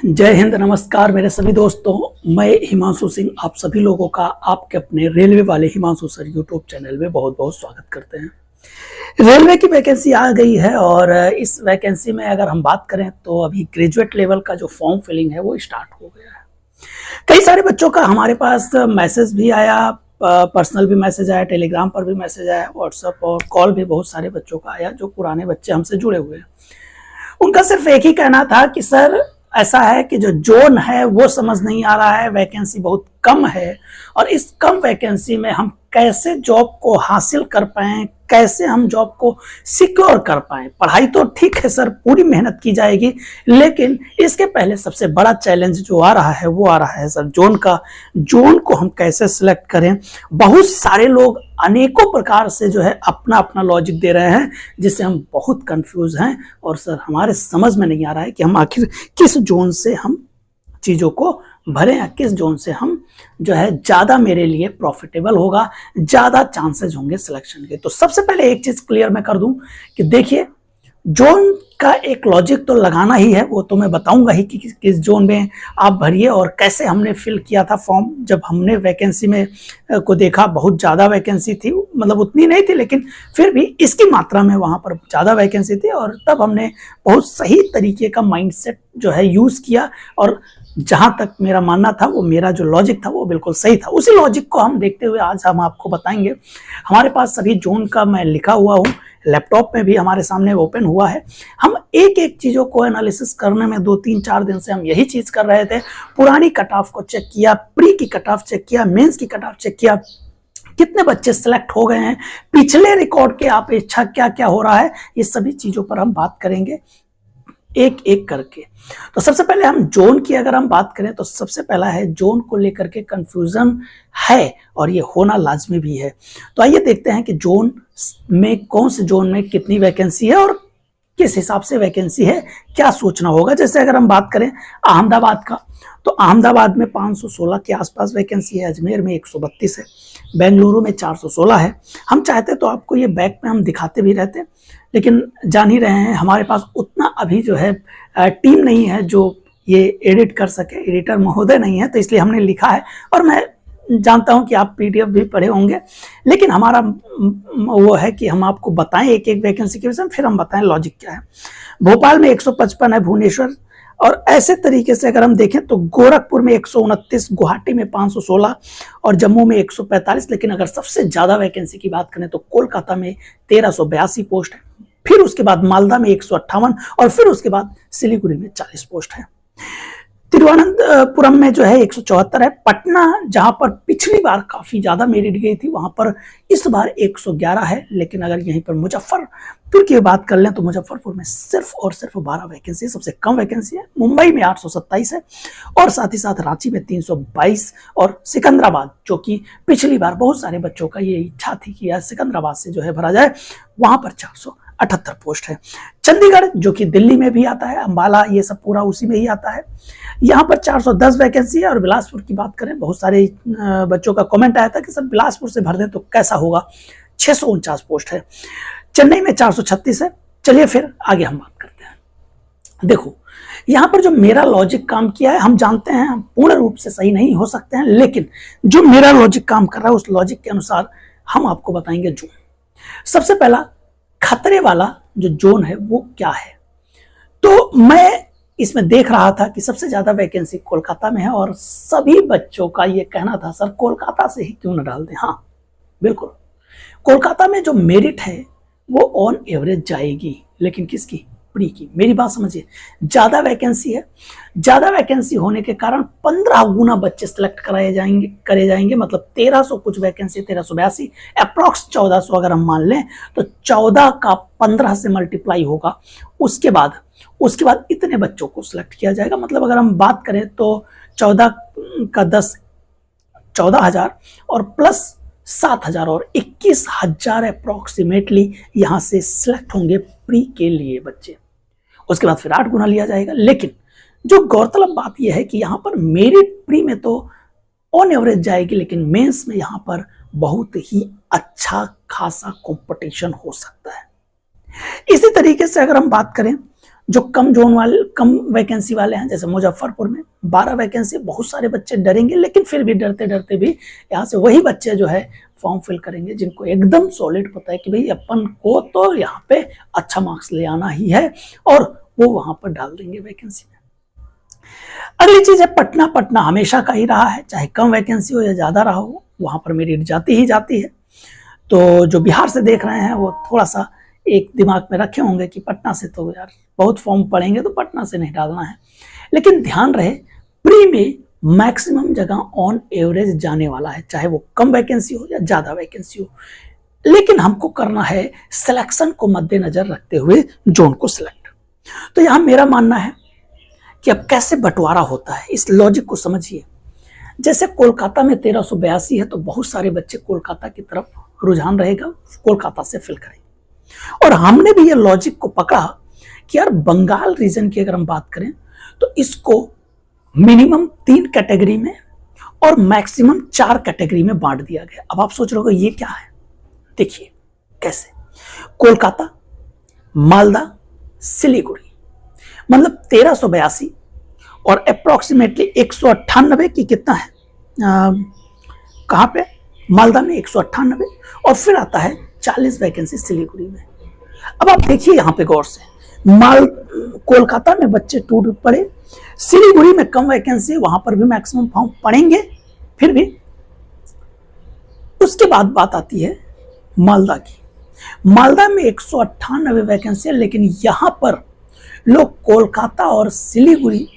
जय हिंद, नमस्कार मेरे सभी दोस्तों। मैं हिमांशु सिंह आप सभी लोगों का आपके अपने रेलवे वाले हिमांशु सर यूट्यूब चैनल में बहुत बहुत स्वागत करते हैं। रेलवे की वैकेंसी आ गई है और इस वैकेंसी में अगर हम बात करें तो अभी ग्रेजुएट लेवल का जो फॉर्म फिलिंग है वो स्टार्ट हो गया है। कई सारे बच्चों का हमारे पास मैसेज भी आया, पर्सनल भी मैसेज आया, टेलीग्राम पर भी मैसेज आया, व्हाट्सएप और कॉल भी बहुत सारे बच्चों का आया जो पुराने बच्चे हमसे जुड़े हुए हैं। उनका सिर्फ एक ही कहना था कि सर ऐसा है कि जो जोन है वो समझ नहीं आ रहा है, वैकेंसी बहुत कम है और इस कम वैकेंसी में हम कैसे जॉब को हासिल कर पाएं, कैसे हम जॉब को सिक्योर कर पाएं। पढ़ाई तो ठीक है सर, पूरी मेहनत की जाएगी, लेकिन इसके पहले सबसे बड़ा चैलेंज जो आ रहा है वो आ रहा है सर जोन का। जोन को हम कैसे सिलेक्ट करें। बहुत सारे लोग अनेकों प्रकार से जो है अपना अपना लॉजिक दे रहे हैं जिससे हम बहुत कंफ्यूज हैं और सर हमारे समझ में नहीं आ रहा है कि हम आखिर किस जोन से हम चीज़ों को भरें या किस जोन से हम जो है ज़्यादा मेरे लिए प्रॉफिटेबल होगा, ज़्यादा चांसेस होंगे सिलेक्शन के। तो सबसे पहले एक चीज़ क्लियर मैं कर दूं कि देखिए, जोन का एक लॉजिक तो लगाना ही है, वो तो मैं बताऊंगा ही कि किस जोन में आप भरिए और कैसे हमने फिल किया था फॉर्म। जब हमने वैकेंसी में को देखा, बहुत ज़्यादा वैकेंसी थी, मतलब उतनी नहीं थी लेकिन फिर भी इसकी मात्रा में वहाँ पर ज़्यादा वैकेंसी थी और तब हमने बहुत सही तरीके का माइंडसेट जो है यूज़ किया और जहाँ तक मेरा मानना था वो मेरा जो लॉजिक था वो बिल्कुल सही था। उसी लॉजिक को हम देखते हुए आज हम आपको बताएंगे। हमारे पास सभी जोन का मैं लिखा हुआ हूँ, लैपटॉप में भी हमारे सामने ओपन हुआ है। हम एक एक चीज़ों को एनालिसिस करने में 2-3-4 दिन से हम यही चीज़ कर रहे थे। पुरानी कट ऑफ को चेक किया, प्री की कट ऑफ चेक किया, मेंस की कट ऑफ चेक किया, कितने बच्चे सिलेक्ट हो गए हैं, पिछले रिकॉर्ड के अपेक्षा क्या क्या हो रहा है, ये सभी चीज़ों पर हम बात करेंगे एक एक करके। तो सबसे पहले हम जोन की अगर हम बात करें तो सबसे पहला है जोन को लेकर के कंफ्यूजन है और ये होना लाजमी भी है। तो आइए देखते हैं कि जोन में कौन से जोन में कितनी वैकेंसी है और किस हिसाब से वैकेंसी है, क्या सोचना होगा। जैसे अगर हम बात करें अहमदाबाद का, तो अहमदाबाद में 516 के आसपास वैकेंसी है, अजमेर में 132 है, बेंगलुरु में 416 है। हम चाहते तो आपको ये बैक में हम दिखाते भी रहते, लेकिन जान ही रहे हैं हमारे पास उतना अभी जो है टीम नहीं है जो ये एडिट कर सके, एडिटर महोदय नहीं है, तो इसलिए हमने लिखा है। और मैं जानता हूं कि आप पीडीएफ भी पढ़े होंगे, लेकिन हमारा वो है कि हम आपको बताएं एक एक वैकेंसी के विषय में, फिर हम बताएं लॉजिक क्या है। भोपाल में 155 है, भुवनेश्वर और ऐसे तरीके से अगर हम देखें तो गोरखपुर में 129, गुवाहाटी में 516 और जम्मू में 145। लेकिन अगर सबसे ज्यादा वैकेंसी की बात करें तो कोलकाता में 1382 पोस्ट है, फिर उसके बाद मालदा में 158 और फिर उसके बाद सिलीगुड़ी में 40 पोस्ट है। तिरुवनंतपुरम में जो है 174 है। पटना जहां पर पिछली बार काफी ज्यादा मेरिट गई थी वहां पर इस बार 111 है। लेकिन अगर यहीं पर मुजफ्फरपुर की बात कर लें तो मुजफ्फरपुर में सिर्फ और सिर्फ 12 वैकेंसी, सबसे कम वैकेंसी है। मुंबई में 827 है और साथ ही साथ रांची में 322 और सिकंदराबाद, जो कि पिछली बार बहुत सारे बच्चों का ये इच्छा थी कि यार सिकंदराबाद से जो है भरा जाए, वहां पर 478 पोस्ट है। चंडीगढ़ जो कि दिल्ली में भी आता है, अंबाला, ये सब पूरा उसी में ही आता है, यहाँ पर 410 वैकेंसी है। और बिलासपुर की बात करें, बहुत सारे बच्चों का कमेंट आया था कि सब बिलासपुर से भर दें तो कैसा होगा, 649 पोस्ट है। चेन्नई में 436 है। चलिए फिर आगे हम बात करते हैं। देखो, यहाँ पर जो मेरा लॉजिक काम किया है, हम जानते हैं हम पूर्ण रूप से सही नहीं हो सकते हैं, लेकिन जो मेरा लॉजिक काम कर रहा है उस लॉजिक के अनुसार हम आपको बताएंगे जोन। सबसे पहला खतरे वाला जो जोन है वो क्या है। तो मैं इसमें देख रहा था कि सबसे ज्यादा वैकेंसी कोलकाता में है और सभी बच्चों का ये कहना था सर कोलकाता से ही क्यों न डाल दें। हाँ बिल्कुल, कोलकाता में जो मेरिट है वो ऑन एवरेज जाएगी, लेकिन किसकी, प्री की। मेरी बात समझिए, ज्यादा वैकेंसी है, ज्यादा वैकेंसी होने के कारण 15 गुना बच्चे सिलेक्ट करे जाएंगे, मतलब 1300 कुछ वैकेंसी, 1382 अप्रॉक्स 1400 अगर हम मान लें तो 14 का 15 से मल्टीप्लाई होगा। उसके बाद इतने बच्चों को सिलेक्ट किया जाएगा। मतलब अगर हम बात करें तो 14 का 10, 14,000 और प्लस 7,000 और 21,000 अप्रॉक्सीमेटली यहाँ से सिलेक्ट होंगे प्री के लिए बच्चे। उसके बाद फिर 8 गुना लिया जाएगा। लेकिन जो गौरतलब बात यह है कि यहाँ पर मेरिट प्री में तो ऑन एवरेज जाएगी, लेकिन मेंस में यहाँ पर बहुत ही अच्छा खासा कंपटीशन हो सकता है। इसी तरीके से अगर हम बात करें जो कम जोन वाले, कम वैकेंसी वाले हैं, जैसे मुजफ्फरपुर में 12 वैकेंसी, बहुत सारे बच्चे डरेंगे, लेकिन फिर भी डरते डरते भी यहाँ से वही बच्चे जो है फॉर्म फिल करेंगे जिनको एकदम सॉलिड पता है कि भाई अपन को तो यहाँ पे अच्छा मार्क्स ले आना ही है, और वो वहां पर डाल देंगे वैकेंसी में। अगली चीज है पटना। पटना हमेशा का ही रहा है, चाहे कम वैकेंसी हो या ज्यादा रहा हो, वहां पर मेरिट जाती ही जाती है। तो जो बिहार से देख रहे हैं वो थोड़ा सा एक दिमाग में रखे होंगे कि पटना से तो यार बहुत फॉर्म पड़ेंगे, तो पटना से नहीं डालना है। लेकिन ध्यान रहे, प्री में मैक्सिमम जगह ऑन एवरेज जाने वाला है, चाहे वो कम वैकेंसी हो या ज्यादा वैकेंसी हो। लेकिन हमको करना है सिलेक्शन को मद्देनजर रखते हुए जोन को सिलेक्ट। तो यहां मेरा मानना है कि अब कैसे बंटवारा होता है, इस लॉजिक को समझिए। जैसे कोलकाता में 1382 है, तो बहुत सारे बच्चे कोलकाता की तरफ रुझान रहेगा, कोलकाता से फिल करेंगे। और हमने भी ये लॉजिक को पकड़ा कि यार बंगाल रीजन की अगर हम बात करें तो इसको मिनिमम 3 कैटेगरी में और मैक्सिमम 4 कैटेगरी में बांट दिया गया। अब आप सोच रहे हो ये क्या है, देखिए कैसे। कोलकाता, मालदा, सिलीगुड़ी, मतलब 1382 और अप्रोक्सीमेटली 198 की कितना है, कहां पे, मालदा में 198, और फिर आता है 40 वैकेंसी सिलीगुड़ी में। अब आप देखिए यहां पे गौर से, कोलकाता में बच्चे टूट पड़े, सिलीगुड़ी में कम वैकेंसी, वहां पर भी मैक्सिमम फॉर्म पड़ेंगे फिर भी। उसके बाद बात आती है मालदा की। मालदा में 198 वैकेंसी है, लेकिन यहां पर लोग कोलकाता और सिलीगुड़ी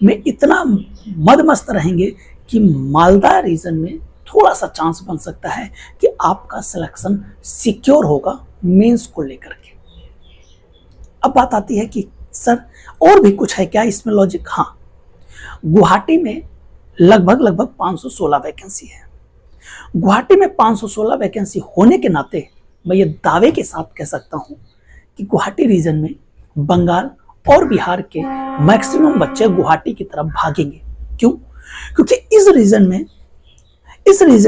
में इतना मदमस्त रहेंगे कि मालदा रीजन में थोड़ा सा चांस बन सकता है कि आपका सिलेक्शन सिक्योर होगा मेंस को लेकर के। अब बात आती है कि सर और भी कुछ है क्या इसमें लॉजिक। हाँ, गुवाहाटी में लगभग 516 वैकेंसी है। गुवाहाटी में 516 वैकेंसी होने के नाते मैं ये दावे के साथ कह सकता हूं कि गुवाहाटी रीजन में बंगाल और बिहार के मैक्सिमम बच्चे गुवाहाटी की तरफ भागेंगे। क्यों? क्योंकि इस रीजन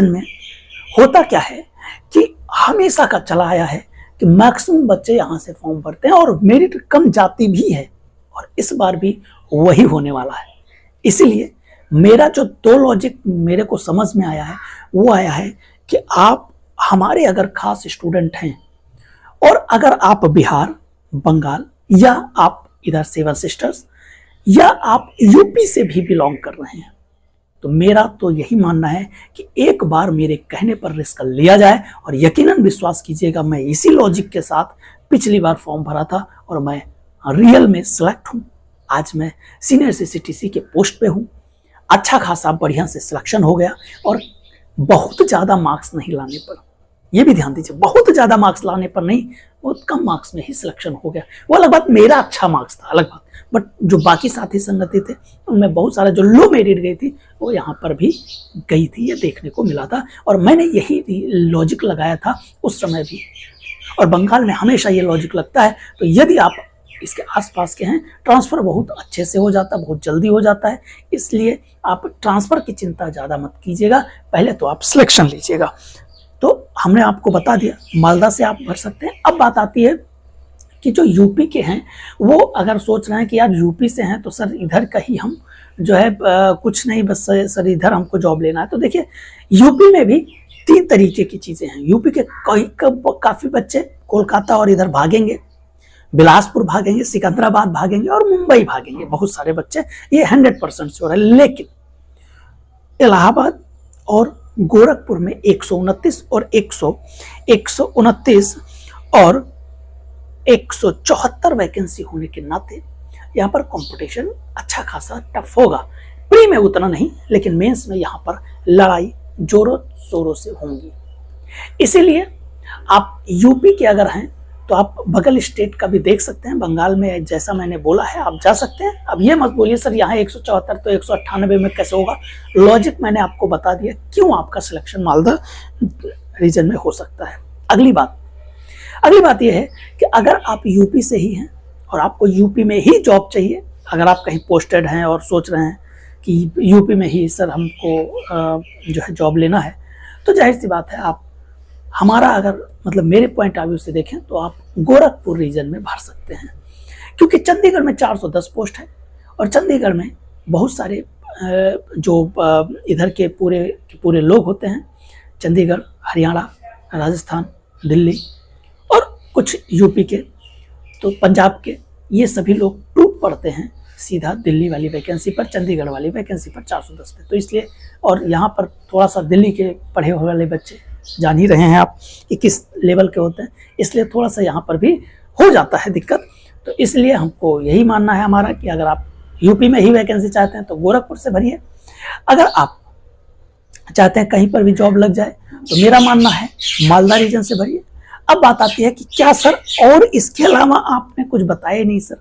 में होता क्या है कि हमेशा का चला आया है कि मैक्सिमम बच्चे यहां से फॉर्म भरते हैं और मेरिट कम जाती भी है, और इस बार भी वही होने वाला है। इसीलिए मेरा जो 2 लॉजिक मेरे को समझ में आया है वो आया है कि आप हमारे अगर खास स्टूडेंट हैं और अगर आप बिहार, बंगाल, या आप इधर सेवन सिस्टर्स, या आप यूपी से भी बिलोंग कर रहे हैं, तो मेरा तो यही मानना है कि एक बार मेरे कहने पर रिस्क लिया जाए। और यकीनन विश्वास कीजिएगा, मैं इसी लॉजिक के साथ पिछली बार फॉर्म भरा था और मैं रियल में सिलेक्ट हूं। आज मैं सीनियर सीसीटीसी के पोस्ट पे हूं, अच्छा खासा बढ़िया से सिलेक्शन हो गया, और बहुत ज्यादा मार्क्स नहीं लाने पर, ये भी ध्यान दीजिए, बहुत ज्यादा मार्क्स लाने पर नहीं, बहुत कम मार्क्स में ही सिलेक्शन हो गया। वो अलग बात, मेरा अच्छा मार्क्स था अलग बात, बट जो बाकी साथी संगति थे उनमें बहुत सारा जो लो मेरिट गई थी वो यहाँ पर भी गई थी, ये देखने को मिला था। और मैंने यही लॉजिक लगाया था उस समय भी, और बंगाल में हमेशा ये लॉजिक लगता है। तो यदि आप इसके आसपास के हैं, ट्रांसफर बहुत अच्छे से हो जाता है, बहुत जल्दी हो जाता है, इसलिए आप ट्रांसफर की चिंता ज़्यादा मत कीजिएगा, पहले तो आप सिलेक्शन लीजिएगा। तो हमने आपको बता दिया मालदा से आप भर सकते हैं। अब बात आती है कि जो यूपी के हैं वो अगर सोच रहे हैं कि यार यूपी से हैं तो सर इधर का ही हम जो है कुछ नहीं, बस सर इधर हमको जॉब लेना है। तो देखिए यूपी में भी 3 तरीके की चीज़ें हैं। यूपी के काफ़ी बच्चे कोलकाता और इधर भागेंगे, बिलासपुर भागेंगे, सिकंदराबाद भागेंगे और मुंबई भागेंगे, बहुत सारे बच्चे, ये 100% श्योर है। लेकिन इलाहाबाद और गोरखपुर में 129 और 129 और 174 वैकेंसी होने के नाते यहाँ पर कंपटीशन अच्छा खासा टफ होगा। प्री में उतना नहीं, लेकिन मेंस में यहाँ पर लड़ाई जोरों शोरों से होंगी। इसीलिए आप यूपी के अगर हैं तो आप बगल स्टेट का भी देख सकते हैं। बंगाल में जैसा मैंने बोला है आप जा सकते हैं। अब ये मत बोलिए सर यहाँ 174 तो 198 में कैसे होगा। लॉजिक मैंने आपको बता दिया क्यों आपका सिलेक्शन मालदा रीजन में हो सकता है। अगली बात यह है कि अगर आप यूपी से ही हैं और आपको यूपी में ही जॉब चाहिए, अगर आप कहीं पोस्टेड हैं और सोच रहे हैं कि यूपी में ही सर हमको जो है जॉब लेना है, तो जाहिर सी बात है आप हमारा अगर मतलब मेरे पॉइंट ऑफ व्यू से देखें तो आप गोरखपुर रीजन में भर सकते हैं। क्योंकि चंडीगढ़ में 410 पोस्ट है और चंडीगढ़ में बहुत सारे जो इधर के पूरे लोग होते हैं, चंडीगढ़, हरियाणा, राजस्थान, दिल्ली और कुछ यूपी के, तो पंजाब के, ये सभी लोग टूट पड़ते हैं सीधा दिल्ली वाली वैकेंसी पर, चंडीगढ़ वाली वैकेंसी पर 410 पे। तो इसलिए, और यहाँ पर थोड़ा सा दिल्ली के पढ़े हुए वाले बच्चे, जान ही रहे हैं आप कि किस लेवल के होते हैं, इसलिए थोड़ा सा यहाँ पर भी हो जाता है दिक्कत। तो इसलिए हमको यही मानना है हमारा कि अगर आप यूपी में ही वैकेंसी चाहते हैं तो गोरखपुर से भरिए, अगर आप चाहते हैं कहीं पर भी जॉब लग जाए तो मेरा मानना है मालदा रीजन से भरिए। अब बात आती है कि क्या सर और इसके अलावा आपने कुछ बताया नहीं सर?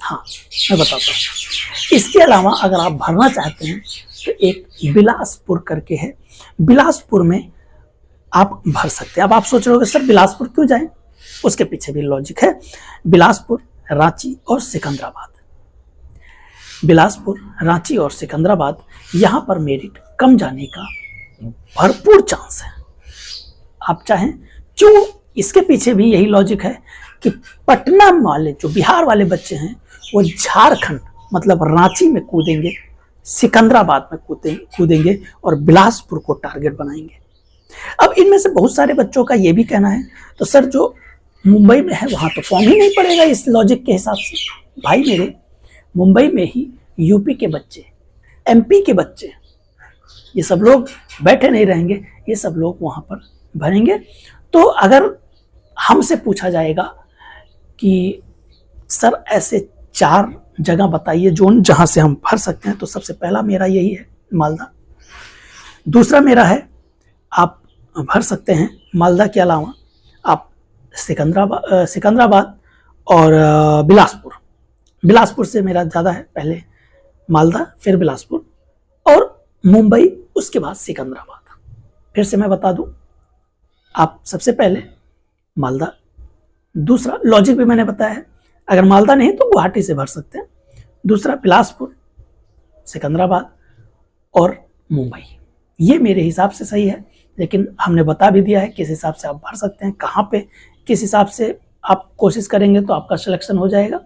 हाँ, मैं बताता हूँ। इसके अलावा अगर आप भरना चाहते हैं तो एक बिलासपुर करके है, बिलासपुर में आप भर सकते हैं। अब आप सोच रहे हो सर बिलासपुर क्यों जाएं? उसके पीछे भी लॉजिक है। बिलासपुर, रांची और सिकंदराबाद, बिलासपुर, रांची और सिकंदराबाद, यहाँ पर मेरिट कम जाने का भरपूर चांस है। आप चाहें, क्यों? इसके पीछे भी यही लॉजिक है कि पटना वाले जो बिहार वाले बच्चे हैं वो झारखंड मतलब रांची में कूदेंगे, सिकंदराबाद में कूदेंगे और बिलासपुर को टारगेट बनाएंगे। अब इनमें से बहुत सारे बच्चों का ये भी कहना है तो सर जो मुंबई में है वहां तो फॉर्म ही नहीं पड़ेगा इस लॉजिक के हिसाब से। भाई मेरे, मुंबई में ही यूपी के बच्चे, एमपी के बच्चे, ये सब लोग बैठे नहीं रहेंगे, ये सब लोग वहां पर भरेंगे। तो अगर हमसे पूछा जाएगा कि सर ऐसे 4 जगह बताइए जोन जहां से हम भर सकते हैं, तो सबसे पहला मेरा यही है मालदा। दूसरा मेरा है आप भर सकते हैं मालदा के अलावा आप सिकंदराबाद और बिलासपुर से मेरा ज़्यादा है, पहले मालदा फिर बिलासपुर और मुंबई, उसके बाद सिकंदराबाद। फिर से मैं बता दूं, आप सबसे पहले मालदा, दूसरा लॉजिक भी मैंने बताया है, अगर मालदा नहीं तो गुवाहाटी से भर सकते हैं, दूसरा बिलासपुर, सिकंदराबाद और मुंबई। ये मेरे हिसाब से सही है, लेकिन हमने बता भी दिया है किस हिसाब से आप भर सकते हैं, कहाँ पे किस हिसाब से आप कोशिश करेंगे तो आपका सिलेक्शन हो जाएगा।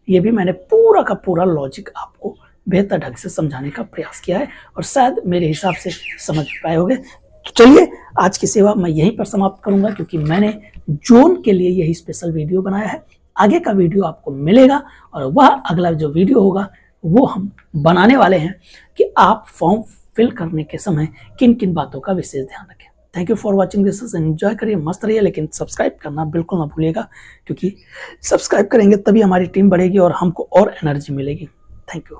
ये भी मैंने पूरा का पूरा लॉजिक आपको बेहतर ढंग से समझाने का प्रयास किया है और शायद मेरे हिसाब से समझ पाए होंगे। तो चलिए, आज की सेवा मैं यहीं पर समाप्त करूंगा, क्योंकि मैंने जोन के लिए यही स्पेशल वीडियो बनाया है। आगे का वीडियो आपको मिलेगा और वह अगला जो वीडियो होगा वो हम बनाने वाले हैं कि आप फॉर्म फिल करने के समय किन किन बातों का विशेष ध्यान रखें। Thank you for watching this, enjoy करिए, मस्त रहिए, लेकिन सब्सक्राइब करना बिल्कुल ना भूलिएगा, क्योंकि सब्सक्राइब करेंगे तभी हमारी टीम बढ़ेगी और हमको और एनर्जी मिलेगी। Thank you.